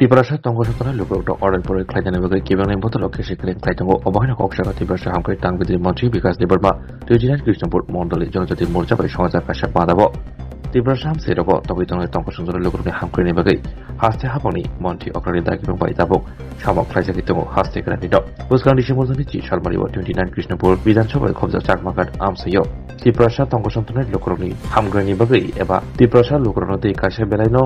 ত্রিপুরাশা তংগসতনের লোকরোগটা order পরে খাইজানিবাগে কিবাংনি বতলকে শিখলেন খাইতঙ্গ অবহেলা কক্সাগা ত্রিপুরাশা হামকে টাংবিদ্রি মন্ত্রী বিকাশ দেববর্মা রিজিনাল কৃষ্ণপুর মন্ডলী জনজাতি মোর্চাবাই সমাজার কাছে বাঁধাব ত্রিপুরাশা হামসে রগ তবিতঙ্গ তংগসন্তনের লোকরোগনি হামক্রিনি বাগै হাসতে হাবনি মন্ত্রী অক্রানি দাগিবং বাই তাবক সামক খাইজাকিতঙ্গ হাসতে গ্রানিদ বুসকান ডিসেম্বরनि ची सालमारिव 29 कृष्णपुर विधानसभाय खबजा चाकमाकाट आमसैयो ত্রিপুরাশা তংগসন্তনের লোকরোগনি হামগ্রানি বাগै एबा ত্রিপুরাশा लोकरनो दै कासे बेलायनो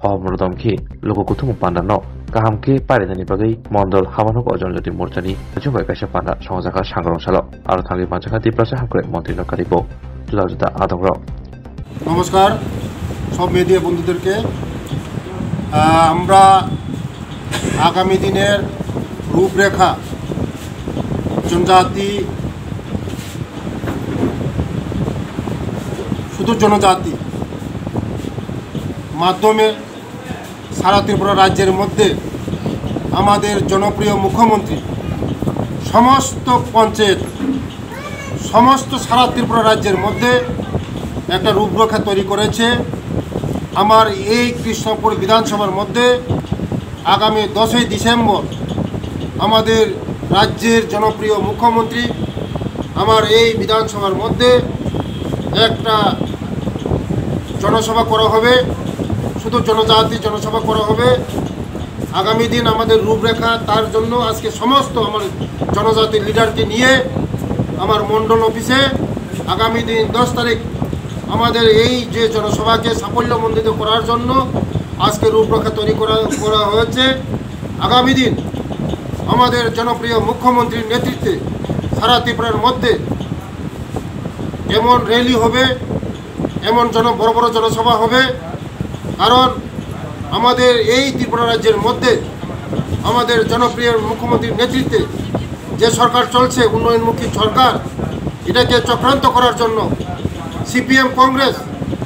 हमरदमखि लोककुथुम पान्डानो काहामके पारिदानि बागै मण्डल हामानक जनजाति मोर्चानि जुबाय कासे पान्डा संजाखा सांग्रांसाल आरो थांगि मानसाखा ত্রিপুরাশা हामक्रे मन्त्री नकारिब जुलाजुता आदंग्र नमस्कार सब मीडिया बंधुदेरके आमरा आगामी दिनेर रूपरेखा जनजाति शुधु जनजाति माध्यमे सारा त्रिपुरा राज्येर मध्य आमादेर जनप्रिय मुख्यमंत्री समस्त पंचायत समस्त सारा त्रिपुरा राज्येर मध्य एक रूपरेखा तैरी करेছে आमार এই কৃষ্ণপুর विधानसभार मध्य आगामी 10 डिसेम्बर आमादेर राज्येर जनप्रिय मुख्यमंत्री आमार এই विधानसभार मध्य एक जनसभा करा होबे शुधु जनजाति जनसभा करा होबे आगामी दिन आमादेर रूपरेखा तार जन्य आज के समस्त आमार जनजाति लिडार के निये आमार मंडल अफिसे आगामी दिन 10 तारीख आमादेर এই যে জনসভাকে সাফল্যমণ্ডিত করার জন্য আজকে রূপরেখা তৈরি করা হয়েছে। আগামী দিন আমাদের জনপ্রিয় মুখ্যমন্ত্রীর নেতৃত্বে সারা ত্রিপুরার মধ্যে এমন র্যালি হবে, এমন বড় বড় জনসভা হবে, কারণ আমাদের এই ত্রিপুরা রাজ্যের মধ্যে আমাদের জনপ্রিয় মুখ্যমন্ত্রীর নেতৃত্বে যে সরকার চলছে উন্নয়নমুখী সরকার, এটাকে চক্রান্ত করার জন্য सीपीएम कांग्रेस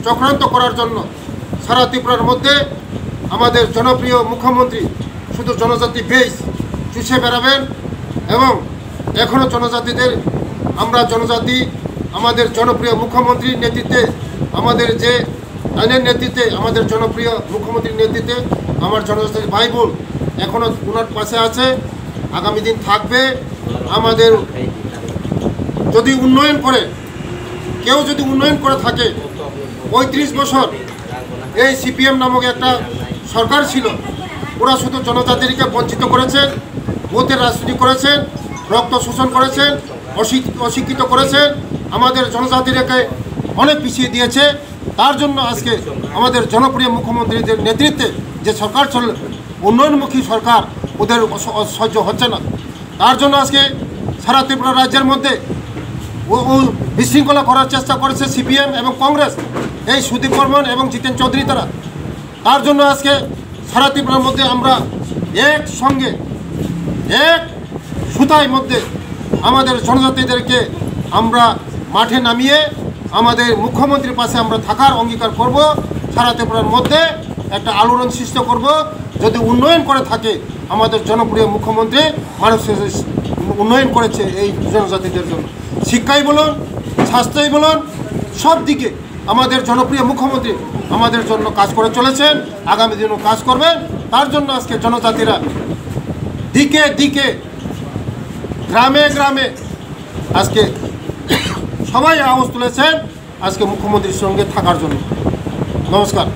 चक्रांत करार जन्य सारा त्रिपुरार मध्य आमादेर जनप्रिय मुख्यमंत्री शुधु जनजाति बेस चुषे बेड़ाबेन एवं एखोनो जनजातिदेर आमरा जनजाति आमादेर जनप्रिय मुख्यमंत्री नेतृत्वे आमादेर जे आइनेर नेतृत्वे आमादेर जनप्रिय मुख्यमंत्री नेतृत्वे आमार जनजाति भाई बोन एखोनो उनार पाशे आछे, आगामी दिन थाकबे। आमादेर यदि उन्नयन करे কেউ যদি উন্নয়ন করে থাকে ৩৫ বছর এই সিপিএম নামক একটা সরকার ছিল, ওরা শুধু জনজাতিকে বঞ্চিত করেছেন, ভোটের রাজনীতি করেছেন, রক্ত শোষণ করেছেন, অশিক্ষিত করেছেন, আমাদের জনজাতিকে অনেক পিছিয়ে দিয়েছে। তার জন্য আজকে আমাদের জনপ্রিয় মুখ্যমন্ত্রীদের নেতৃত্বে যে সরকার চল উন্নয়নমুখী সরকার ওদের সহ্য হচ্ছে না। তার জন্য আজকে সারা ত্রিপুরা রাজ্যের মধ্যে বিশৃঙ্খলা করার চেষ্টা করেছে সিপিএম এবং কংগ্রেস, এই সুদীপ বর্মন এবং জিতেন চৌধুরী তারা। তার জন্য আজকে সারা ত্রিপুরার মধ্যে আমরা একসঙ্গে এক সুতায় মধ্যে আমাদের জনজাতিদেরকে আমরা মাঠে নামিয়ে আমাদের মুখ্যমন্ত্রীর পাশে আমরা থাকার অঙ্গীকার করব। সারা ত্রিপুরার মধ্যে একটা আলোড়ন সৃষ্টি করব। যদি উন্নয়ন করে থাকে আমাদের জনপ্রিয় মুখ্যমন্ত্রী মানুষের উন্নয়ন করেছে এই জনজাতিদের জন্য, শিক্ষাই বলুন, স্বাস্থ্যই বলুন, সব দিকে আমাদের জনপ্রিয় মুখ্যমন্ত্রী আমাদের জন্য কাজ করে চলেছেন, আগামী দিনও কাজ করবেন। তার জন্য আজকে জনজাতিরা দিকে দিকে গ্রামে গ্রামে আজকে সবাই আওয়াজ তুলেছেন আজকে মুখ্যমন্ত্রীর সঙ্গে থাকার জন্য। নমস্কার।